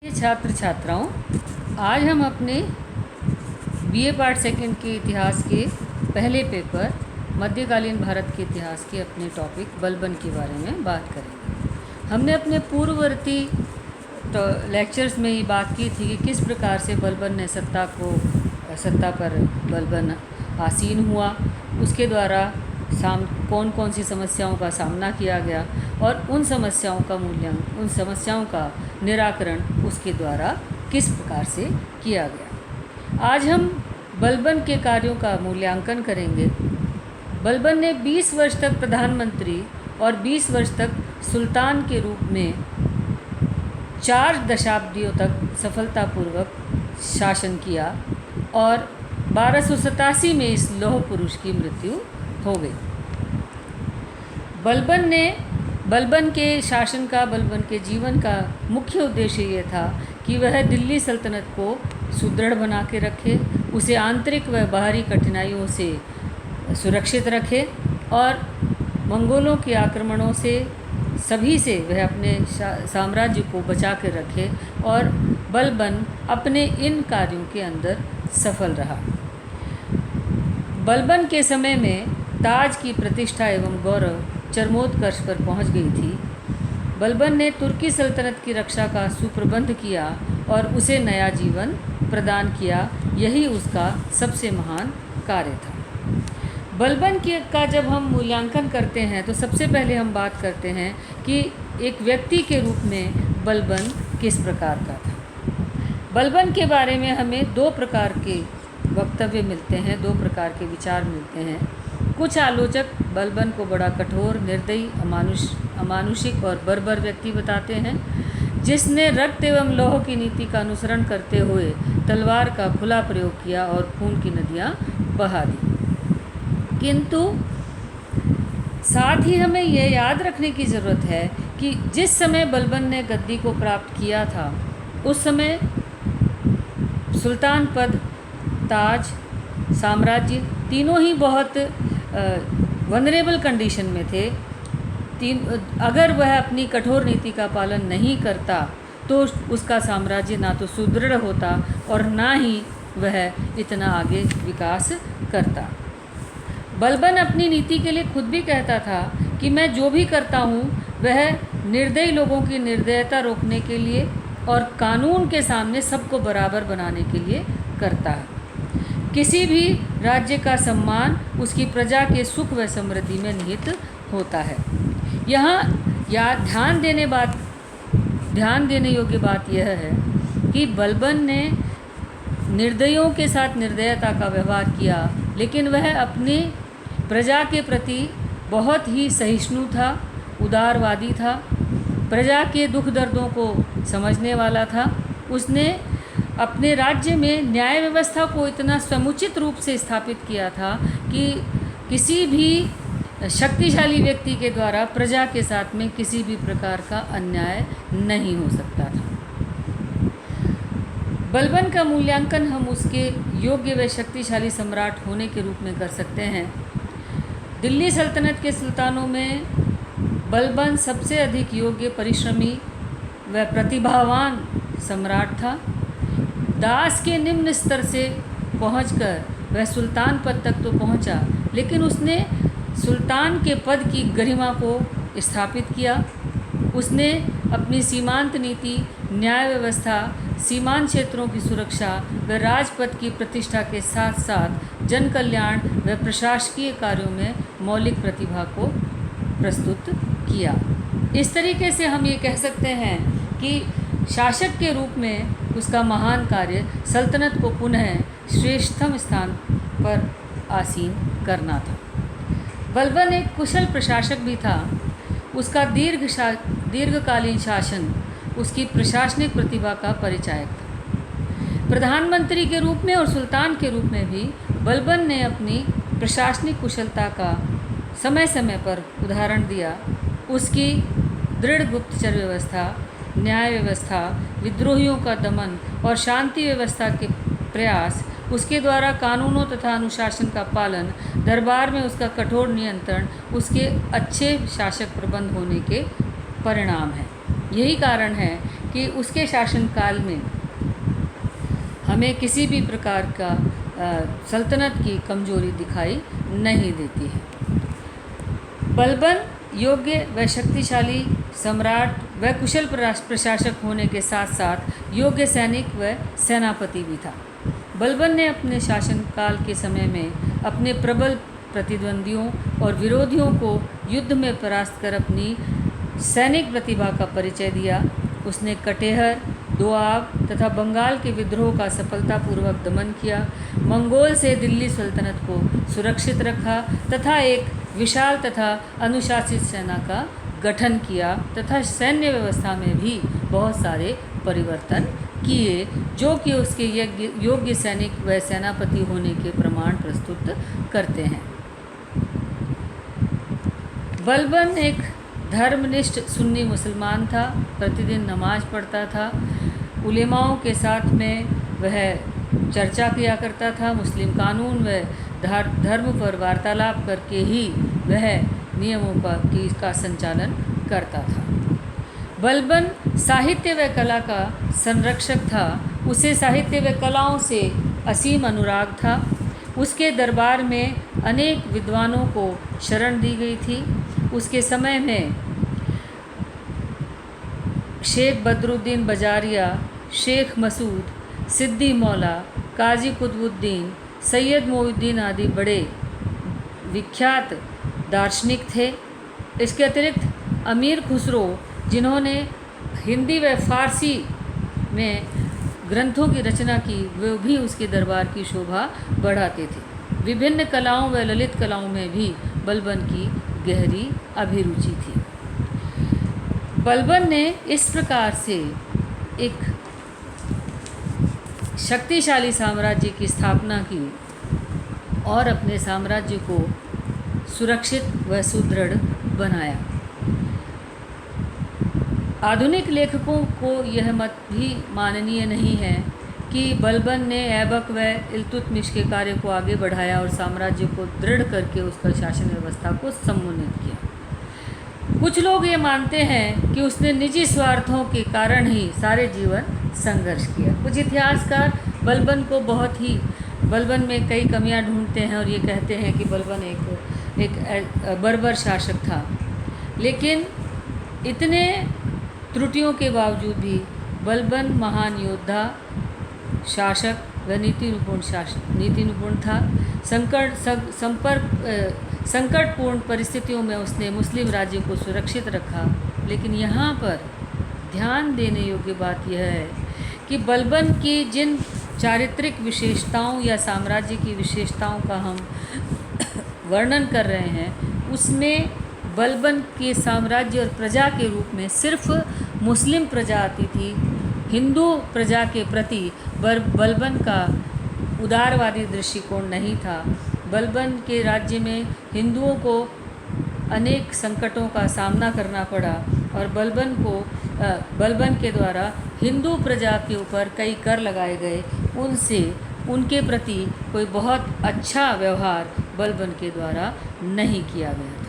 छात्र छात्राओं, आज हम अपने बीए पार्ट सेकंड के इतिहास के पहले पेपर मध्यकालीन भारत के इतिहास के अपने टॉपिक बलबन के बारे में बात करेंगे। हमने अपने पूर्ववर्ती लेक्चर्स में ये बात की थी कि किस प्रकार से बलबन ने सत्ता पर बलबन आसीन हुआ, उसके द्वारा कौन कौन सी समस्याओं का सामना किया गया और उन समस्याओं का निराकरण उसके द्वारा किस प्रकार से किया गया। आज हम बलबन के कार्यों का मूल्यांकन करेंगे। बलबन ने 20 वर्ष तक प्रधानमंत्री और 20 वर्ष तक सुल्तान के रूप में 4 दशाब्दियों तक सफलतापूर्वक शासन किया और 1287 में इस लौह पुरुष की मृत्यु हो गई। बलबन के शासन का, बलबन के जीवन का मुख्य उद्देश्य ये था कि वह दिल्ली सल्तनत को सुदृढ़ बना के रखे, उसे आंतरिक व बाहरी कठिनाइयों से सुरक्षित रखे और मंगोलों के आक्रमणों से सभी से वह अपने साम्राज्य को बचा के रखे और बलबन अपने इन कार्यों के अंदर सफल रहा। बलबन के समय में ताज की प्रतिष्ठा एवं गौरव चरमोत्कर्ष पर पहुंच गई थी। बलबन ने तुर्की सल्तनत की रक्षा का सुप्रबंध किया और उसे नया जीवन प्रदान किया। यही उसका सबसे महान कार्य था। बलबन का जब हम मूल्यांकन करते हैं तो सबसे पहले हम बात करते हैं कि एक व्यक्ति के रूप में बलबन किस प्रकार का था। बलबन के बारे में हमें 2 प्रकार के वक्तव्य मिलते हैं, 2 प्रकार के विचार मिलते हैं। कुछ आलोचक बलबन को बड़ा कठोर, निर्दयी, अमानुषिक और बर्बर व्यक्ति बताते हैं, जिसने रक्त एवं लौह की नीति का अनुसरण करते हुए तलवार का खुला प्रयोग किया और खून की नदियाँ बहा दी। किंतु साथ ही हमें यह याद रखने की ज़रूरत है कि जिस समय बलबन ने गद्दी को प्राप्त किया था, उस समय सुल्तान पद, ताज, साम्राज्य तीनों ही बहुत वनरेबल कंडीशन में थे। अगर वह अपनी कठोर नीति का पालन नहीं करता तो उसका साम्राज्य ना तो सुदृढ़ होता और ना ही वह इतना आगे विकास करता। बलबन अपनी नीति के लिए खुद भी कहता था कि मैं जो भी करता हूँ वह निर्दयी लोगों की निर्दयता रोकने के लिए और कानून के सामने सबको बराबर बनाने के लिए करता है। किसी भी राज्य का सम्मान उसकी प्रजा के सुख व समृद्धि में निहित होता है। यहाँ ध्यान देने योग्य बात यह है कि बलबन ने निर्दयियों के साथ निर्दयता का व्यवहार किया, लेकिन वह अपनी प्रजा के प्रति बहुत ही सहिष्णु था, उदारवादी था, प्रजा के दुख दर्दों को समझने वाला था। उसने अपने राज्य में न्याय व्यवस्था को इतना समुचित रूप से स्थापित किया था कि किसी भी शक्तिशाली व्यक्ति के द्वारा प्रजा के साथ में किसी भी प्रकार का अन्याय नहीं हो सकता था। बलबन का मूल्यांकन हम उसके योग्य व शक्तिशाली सम्राट होने के रूप में कर सकते हैं। दिल्ली सल्तनत के सुल्तानों में बलबन सबसे अधिक योग्य, परिश्रमी व प्रतिभावान सम्राट था। दास के निम्न स्तर से पहुंचकर वह सुल्तान पद तक तो पहुंचा, लेकिन उसने सुल्तान के पद की गरिमा को स्थापित किया। उसने अपनी सीमांत नीति, न्याय व्यवस्था, सीमांत क्षेत्रों की सुरक्षा व राजपथ की प्रतिष्ठा के साथ साथ जन कल्याण व प्रशासकीय कार्यों में मौलिक प्रतिभा को प्रस्तुत किया। इस तरीके से हम ये कह सकते हैं कि शासक के रूप में उसका महान कार्य सल्तनत को पुनः श्रेष्ठतम स्थान पर आसीन करना था। बलबन एक कुशल प्रशासक भी था। उसका दीर्घकालीन शासन उसकी प्रशासनिक प्रतिभा का परिचायक था। प्रधानमंत्री के रूप में और सुल्तान के रूप में भी बलबन ने अपनी प्रशासनिक कुशलता का समय समय पर उदाहरण दिया। उसकी दृढ़ गुप्तचर व्यवस्था, न्याय व्यवस्था, विद्रोहियों का दमन और शांति व्यवस्था के प्रयास, उसके द्वारा कानूनों तथा अनुशासन का पालन, दरबार में उसका कठोर नियंत्रण उसके अच्छे शासक प्रबंध होने के परिणाम है। यही कारण है कि उसके शासनकाल में हमें किसी भी प्रकार का सल्तनत की कमजोरी दिखाई नहीं देती है। बलबन योग्य व शक्तिशाली सम्राट व कुशल प्रशासक होने के साथ साथ योग्य सैनिक व सेनापति भी था। बलबन ने अपने शासनकाल के समय में अपने प्रबल प्रतिद्वंदियों और विरोधियों को युद्ध में परास्त कर अपनी सैनिक प्रतिभा का परिचय दिया। उसने कटेहर, दोआब तथा बंगाल के विद्रोह का सफलतापूर्वक दमन किया, मंगोल से दिल्ली सल्तनत को सुरक्षित रखा तथा एक विशाल तथा अनुशासित सेना का गठन किया तथा सैन्य व्यवस्था में भी बहुत सारे परिवर्तन किए, जो कि उसके योग्य सैनिक व सेनापति होने के प्रमाण प्रस्तुत करते हैं। बलबन एक धर्मनिष्ठ सुन्नी मुसलमान था, प्रतिदिन नमाज पढ़ता था, उलेमाओं के साथ में वह चर्चा किया करता था, मुस्लिम कानून व धर्म पर वार्तालाप करके ही वह नियमों का संचालन करता था। बलबन साहित्य व कला का संरक्षक था। उसे साहित्य व कलाओं से असीम अनुराग था। उसके दरबार में अनेक विद्वानों को शरण दी गई थी। उसके समय में शेख बदरुद्दीन बजारिया, शेख मसूद, सिद्दी मौला, काजी कुतुबुद्दीन, सैयद मोइनुद्दीन आदि बड़े विख्यात दार्शनिक थे। इसके अतिरिक्त अमीर खुसरो, जिन्होंने हिंदी व फारसी में ग्रंथों की रचना की, वे भी उसके दरबार की शोभा बढ़ाते थे। विभिन्न कलाओं व ललित कलाओं में भी बलबन की गहरी अभिरुचि थी। बलबन ने इस प्रकार से एक शक्तिशाली साम्राज्य की स्थापना की और अपने साम्राज्य को सुरक्षित व सुदृढ़ बनाया। आधुनिक लेखकों को यह मत भी माननीय नहीं है कि बलबन ने ऐबक व इल्तुतमिश के कार्य को आगे बढ़ाया और साम्राज्य को दृढ़ करके उसका शासन व्यवस्था को समुन्नत किया। कुछ लोग ये मानते हैं कि उसने निजी स्वार्थों के कारण ही सारे जीवन संघर्ष किया। कुछ इतिहासकार बलबन को बलबन में कई कमियां ढूंढते हैं और ये कहते हैं कि बलबन एक बर्बर शासक था, लेकिन इतने त्रुटियों के बावजूद भी बलबन महान योद्धा, शासक व नीति निपुण था। संकटपूर्ण परिस्थितियों में उसने मुस्लिम राज्य को सुरक्षित रखा। लेकिन यहाँ पर ध्यान देने योग्य बात यह है कि बलबन की जिन चारित्रिक विशेषताओं या साम्राज्य की विशेषताओं का हम वर्णन कर रहे हैं, उसमें बलबन के साम्राज्य और प्रजा के रूप में सिर्फ मुस्लिम प्रजा आती थी। हिंदू प्रजा के प्रति बलबन का उदारवादी दृष्टिकोण नहीं था। बलबन के राज्य में हिंदुओं को अनेक संकटों का सामना करना पड़ा और बलबन के द्वारा हिंदू प्रजा के ऊपर कई कर लगाए गए। उनके प्रति कोई बहुत अच्छा व्यवहार बलबन के द्वारा नहीं किया गया।